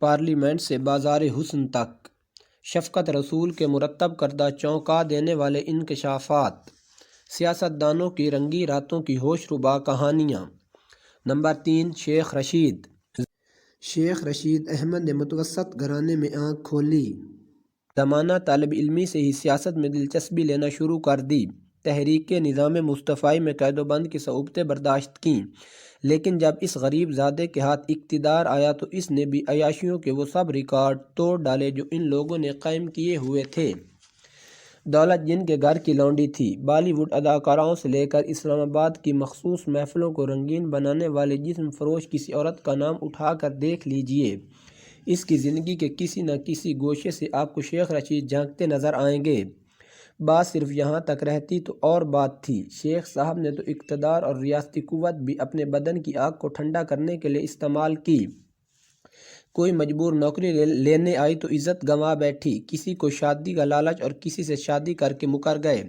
Parliament سے بازار حسن تک، شفقت رسول کے مرتب کردہ چونکا دینے والے انکشافات، سیاستدانوں کی رنگی راتوں کی ہوش ربا کہانیاں۔ نمبر 3، شیخ رشید۔ شیخ رشید احمد نے متوسط گھرانے میں آنکھ کھولی۔ زمانہ طالب علمی سے ہی سیاست میں دلچسپی لینا شروع کر دی۔ تحریک نظام مصطفی میں قید و بند کی صعوبتیں برداشت کیں، لیکن جب اس غریب زادے کے ہاتھ اقتدار آیا تو اس نے بھی عیاشیوں کے وہ سب ریکارڈ توڑ ڈالے جو ان لوگوں نے قائم کیے ہوئے تھے۔ دولت جن کے گھر کی لونڈی تھی، بالی ووڈ اداکاراؤں سے لے کر اسلام آباد کی مخصوص محفلوں کو رنگین بنانے والے جسم فروش کسی عورت کا نام اٹھا کر دیکھ لیجئے، اس کی زندگی کے کسی نہ کسی گوشے سے آپ کو شیخ رشید جھانکتے نظر آئیں گے۔ بات صرف یہاں تک رہتی تو اور بات تھی۔ شیخ صاحب نے تو اقتدار اور ریاستی قوت بھی اپنے بدن کی آگ کو ٹھنڈا کرنے کے لیے استعمال کی۔ کوئی مجبور نوکری لینے آئی تو عزت گنوا بیٹھی، کسی کو شادی کا لالچ اور کسی سے شادی کر کے مکر گئے۔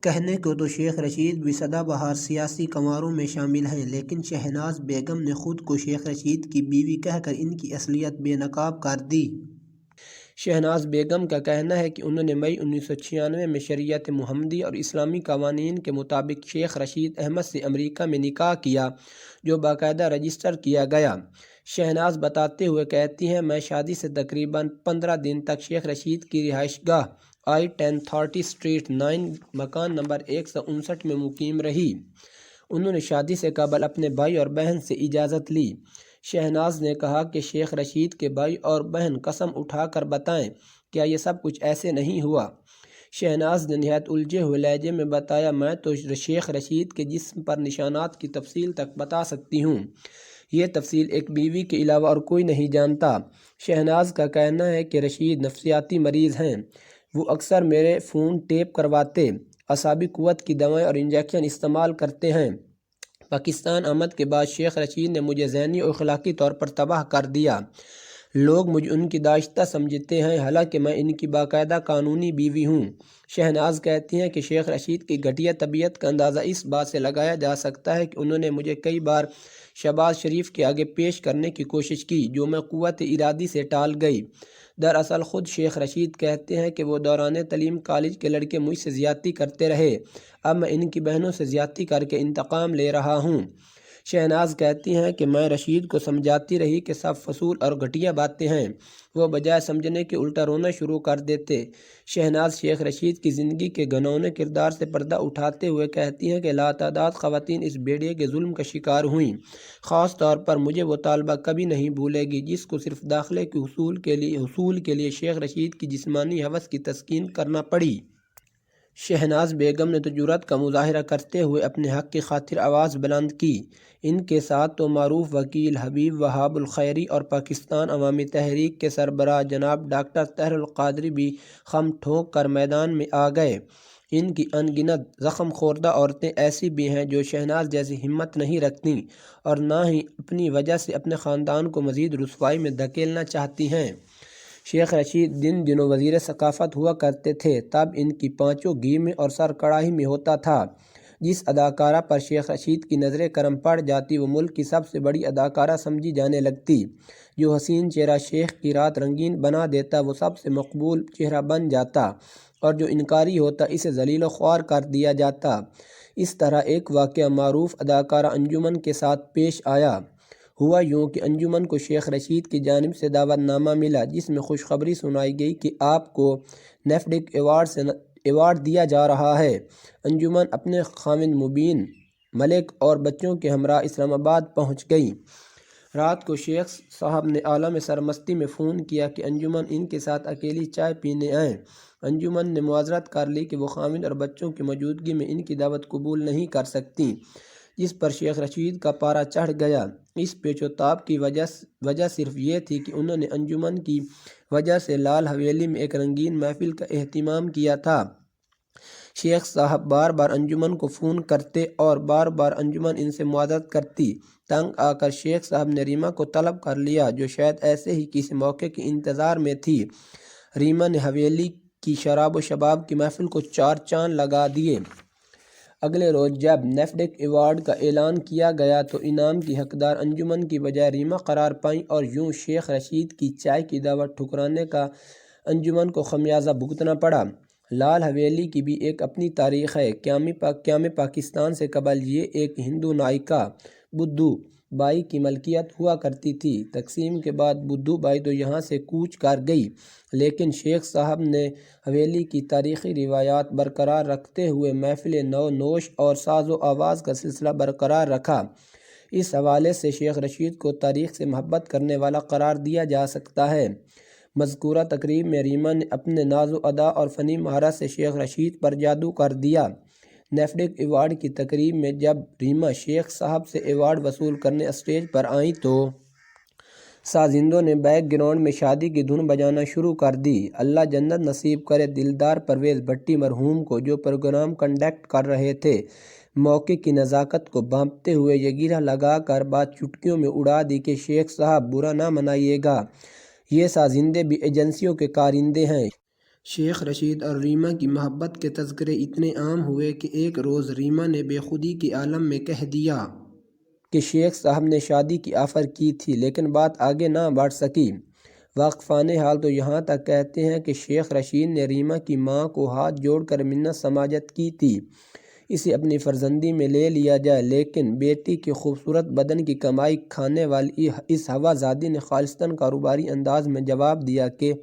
کہنے کو تو شیخ رشید بھی سدا بہار سیاسی کنواروں میں شامل ہیں، لیکن شہناز بیگم نے خود کو شیخ رشید کی بیوی کہہ کر ان کی اصلیت بے نقاب کر دی۔ شہناز بیگم کا کہنا ہے کہ انہوں نے مئی 1996 میں شریعت محمدی اور اسلامی قوانین کے مطابق شیخ رشید احمد سے امریکہ میں نکاح کیا، جو باقاعدہ رجسٹر کیا گیا۔ شہناز بتاتے ہوئے کہتی ہیں، میں شادی سے تقریباً 15 دن تک شیخ رشید کی رہائش گاہ I-1030 اسٹریٹ 9 مکان نمبر 159 میں مقیم رہی۔ انہوں نے شادی سے قبل اپنے بھائی اور بہن سے اجازت لی۔ شہناز نے کہا کہ شیخ رشید کے بھائی اور بہن قسم اٹھا کر بتائیں، کیا یہ سب کچھ ایسے نہیں ہوا؟ شہناز نے نہایت الجھے ہوئے لہجے میں بتایا، میں تو شیخ رشید کے جسم پر نشانات کی تفصیل تک بتا سکتی ہوں، یہ تفصیل ایک بیوی کے علاوہ اور کوئی نہیں جانتا۔ شہناز کا کہنا ہے کہ رشید نفسیاتی مریض ہیں، وہ اکثر میرے فون ٹیپ کرواتے، اعصابی قوت کی دوائیں اور انجیکشن استعمال کرتے ہیں۔ پاکستان آمد کے بعد شیخ رشید نے مجھے ذہنی اور اخلاقی طور پر تباہ کر دیا۔ لوگ مجھے ان کی داشتہ سمجھتے ہیں، حالانکہ میں ان کی باقاعدہ قانونی بیوی ہوں۔ شہناز کہتی ہیں کہ شیخ رشید کی گھٹیا طبیعت کا اندازہ اس بات سے لگایا جا سکتا ہے کہ انہوں نے مجھے کئی بار شہباز شریف کے آگے پیش کرنے کی کوشش کی، جو میں قوت ارادی سے ٹال گئی۔ دراصل خود شیخ رشید کہتے ہیں کہ وہ دوران تعلیم کالج کے لڑکے مجھ سے زیادتی کرتے رہے، اب میں ان کی بہنوں سے زیادتی کر کے انتقام لے رہا ہوں۔ شہناز کہتی ہیں کہ میں رشید کو سمجھاتی رہی کہ سب فضول اور گھٹیا باتیں ہیں، وہ بجائے سمجھنے کے الٹا رونا شروع کر دیتے۔ شہناز شیخ رشید کی زندگی کے گھناؤنے کردار سے پردہ اٹھاتے ہوئے کہتی ہیں کہ لاتعداد خواتین اس بھیڑیے کے ظلم کا شکار ہوئیں، خاص طور پر مجھے وہ طالبہ کبھی نہیں بھولے گی جس کو صرف داخلے کے حصول کے لیے شیخ رشید کی جسمانی ہوس کی تسکین کرنا پڑی۔ شہناز بیگم نے تو جرأت کا مظاہرہ کرتے ہوئے اپنے حق کی خاطر آواز بلند کی۔ ان کے ساتھ تو معروف وکیل حبیب وہاب الخیری اور پاکستان عوامی تحریک کے سربراہ جناب ڈاکٹر طاہر القادری بھی خم ٹھونک کر میدان میں آ گئے۔ ان کی ان گنت زخم خوردہ عورتیں ایسی بھی ہیں جو شہناز جیسی ہمت نہیں رکھتیں اور نہ ہی اپنی وجہ سے اپنے خاندان کو مزید رسوائی میں دھکیلنا چاہتی ہیں۔ شیخ رشید دنوں وزیر ثقافت ہوا کرتے تھے، تب ان کی پانچوں گھی میں اور سر کڑاہی میں ہوتا تھا۔ جس اداکارہ پر شیخ رشید کی نظر کرم پڑ جاتی وہ ملک کی سب سے بڑی اداکارہ سمجھی جانے لگتی۔ جو حسین چہرہ شیخ کی رات رنگین بنا دیتا وہ سب سے مقبول چہرہ بن جاتا، اور جو انکاری ہوتا اسے ذلیل و خوار کر دیا جاتا۔ اس طرح ایک واقعہ معروف اداکارہ انجمن کے ساتھ پیش آیا۔ ہوا یوں کہ انجمن کو شیخ رشید کی جانب سے دعوت نامہ ملا، جس میں خوشخبری سنائی گئی کہ آپ کو نیفڈک ایوارڈ دیا جا رہا ہے۔ انجمن اپنے خاوند مبین ملک اور بچوں کے ہمراہ اسلام آباد پہنچ گئی۔ رات کو شیخ صاحب نے عالم سرمستی میں فون کیا کہ انجمن ان کے ساتھ اکیلی چائے پینے آئیں۔ انجمن نے معذرت کر لی کہ وہ خاوند اور بچوں کی موجودگی میں ان کی دعوت قبول نہیں کر سکتیں، جس پر شیخ رشید کا پارہ چڑھ گیا۔ اس پیچ و تاب کی وجہ صرف یہ تھی کہ انہوں نے انجمن کی وجہ سے لال حویلی میں ایک رنگین محفل کا اہتمام کیا تھا۔ شیخ صاحب بار بار انجمن کو فون کرتے اور بار بار انجمن ان سے معذرت کرتی۔ تنگ آ کر شیخ صاحب نے ریما کو طلب کر لیا، جو شاید ایسے ہی کسی موقع کے انتظار میں تھی۔ ریما نے حویلی کی شراب و شباب کی محفل کو چار چاند لگا دیے۔ اگلے روز جب نیفڈک ایوارڈ کا اعلان کیا گیا تو انعام کی حقدار انجمن کی بجائے ریما قرار پائیں اور یوں شیخ رشید کی چائے کی دعوت ٹھکرانے کا انجمن کو خمیازہ بھگتنا پڑا۔ لال حویلی کی بھی ایک اپنی تاریخ ہے۔ قیام پاکستان سے قبل یہ ایک ہندو نائکا بدھو بائی کی ملکیت ہوا کرتی تھی۔ تقسیم کے بعد بدھو بائی تو یہاں سے کوچ کر گئی، لیکن شیخ صاحب نے حویلی کی تاریخی روایات برقرار رکھتے ہوئے محفل نو نوش اور ساز و آواز کا سلسلہ برقرار رکھا۔ اس حوالے سے شیخ رشید کو تاریخ سے محبت کرنے والا قرار دیا جا سکتا ہے۔ مذکورہ تقریب میں ریما نے اپنے ناز و ادا اور فنی مہارت سے شیخ رشید پر جادو کر دیا۔ نیفڈک ایوارڈ کی تقریب میں جب ریما شیخ صاحب سے ایوارڈ وصول کرنے اسٹیج پر آئیں تو سازندوں نے بیک گراؤنڈ میں شادی کی دھن بجانا شروع کر دی۔ اللہ جنت نصیب کرے دلدار پرویز بھٹی مرحوم کو، جو پروگرام کنڈکٹ کر رہے تھے۔ موقع کی نزاکت کو بھانپتے ہوئے یہ گرہ لگا کر بات چٹکیوں میں اڑا دی کہ شیخ صاحب برا نہ منائیے گا، یہ سازندے بھی ایجنسیوں کے کارندے ہیں۔ شیخ رشید اور ریما کی محبت کے تذکرے اتنے عام ہوئے کہ ایک روز ریما نے بے خودی کے عالم میں کہہ دیا کہ شیخ صاحب نے شادی کی آفر کی تھی، لیکن بات آگے نہ بڑھ سکی۔ واقفان حال تو یہاں تک کہتے ہیں کہ شیخ رشید نے ریما کی ماں کو ہاتھ جوڑ کر منت سماجت کی تھی اسے اپنی فرزندی میں لے لیا جائے، لیکن بیٹی کے خوبصورت بدن کی کمائی کھانے والی اس ہوا زادی نے خالصتاً کاروباری انداز میں جواب دیا کہ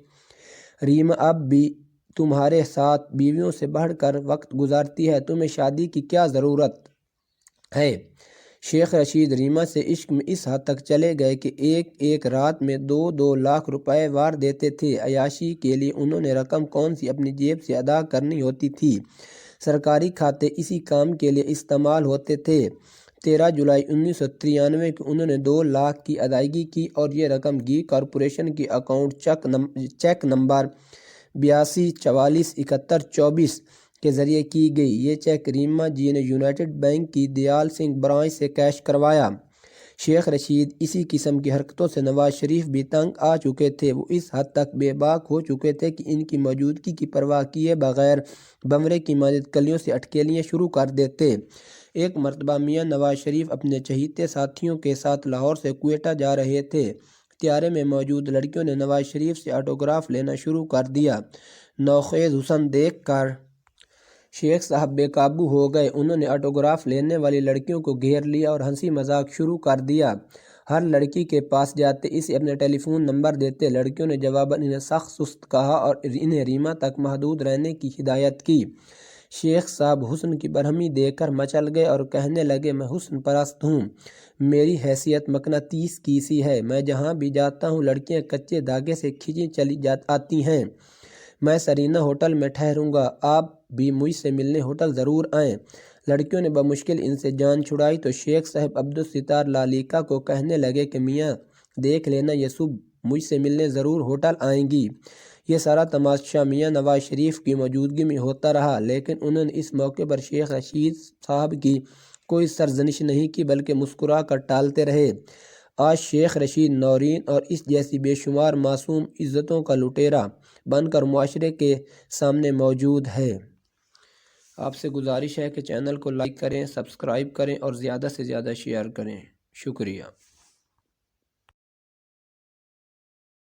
ریما اب بھی تمہارے ساتھ بیویوں سے بڑھ کر وقت گزارتی ہے، تمہیں شادی کی کیا ضرورت ہے۔ شیخ رشید ریما سے عشق میں اس حد تک چلے گئے کہ ایک رات میں 2 لاکھ روپے وار دیتے تھے۔ عیاشی کے لیے انہوں نے رقم کون سی اپنی جیب سے ادا کرنی ہوتی تھی، سرکاری کھاتے اسی کام کے لیے استعمال ہوتے تھے۔ 13 جولائی 1993 کو انہوں نے 2 لاکھ کی ادائیگی کی اور یہ رقم گھی کارپوریشن کے اکاؤنٹ چیک نمبر 82447124 کے ذریعے کی گئی۔ یہ چیک ریما جی نے یونائٹڈ بینک کی دیال سنگھ برانچ سے کیش کروایا۔ شیخ رشید اسی قسم کی حرکتوں سے نواز شریف بھی تنگ آ چکے تھے۔ وہ اس حد تک بے باک ہو چکے تھے کہ ان کی موجودگی کی پرواہ کیے بغیر بمرے کی مانند کلیوں سے اٹکیلیاں شروع کر دیتے۔ ایک مرتبہ میاں نواز شریف اپنے چہیتے ساتھیوں کے ساتھ لاہور سے کوئٹہ جا رہے تھے۔ طیارے میں موجود لڑکیوں نے نواز شریف سے آٹوگراف لینا شروع کر دیا۔ نوخیز حسن دیکھ کر شیخ صاحب بے قابو ہو گئے۔ انہوں نے آٹوگراف لینے والی لڑکیوں کو گھیر لیا اور ہنسی مذاق شروع کر دیا۔ ہر لڑکی کے پاس جاتے اسے اپنے ٹیلی فون نمبر دیتے۔ لڑکیوں نے جواباً انہیں سخت سست کہا اور انہیں ریما تک محدود رہنے کی ہدایت کی۔ شیخ صاحب حسن کی برہمی دیکھ کر مچل گئے اور کہنے لگے، میں حسن پرست ہوں، میری حیثیت مقناطیس کی سی ہے، میں جہاں بھی جاتا ہوں لڑکیاں کچے دھاگے سے کھینچی چلی آتی ہیں۔ میں سرینا ہوٹل میں ٹھہروں گا، آپ بھی مجھ سے ملنے ہوٹل ضرور آئیں۔ لڑکیوں نے بمشکل ان سے جان چھڑائی تو شیخ صاحب عبدالستار لالیکا کو کہنے لگے کہ میاں دیکھ لینا، یہ صبح مجھ سے ملنے ضرور ہوٹل آئیں گی۔ یہ سارا تماشا میاں نواز شریف کی موجودگی میں ہوتا رہا، لیکن انہوں نے اس موقع پر شیخ رشید صاحب کی کوئی سرزنش نہیں کی بلکہ مسکرا کر ٹالتے رہے۔ آج شیخ رشید نورین اور اس جیسی بے شمار معصوم عزتوں کا لٹیرا بن کر معاشرے کے سامنے موجود ہے۔ آپ سے گزارش ہے کہ چینل کو لائک کریں، سبسکرائب کریں اور زیادہ سے زیادہ شیئر کریں۔ شکریہ۔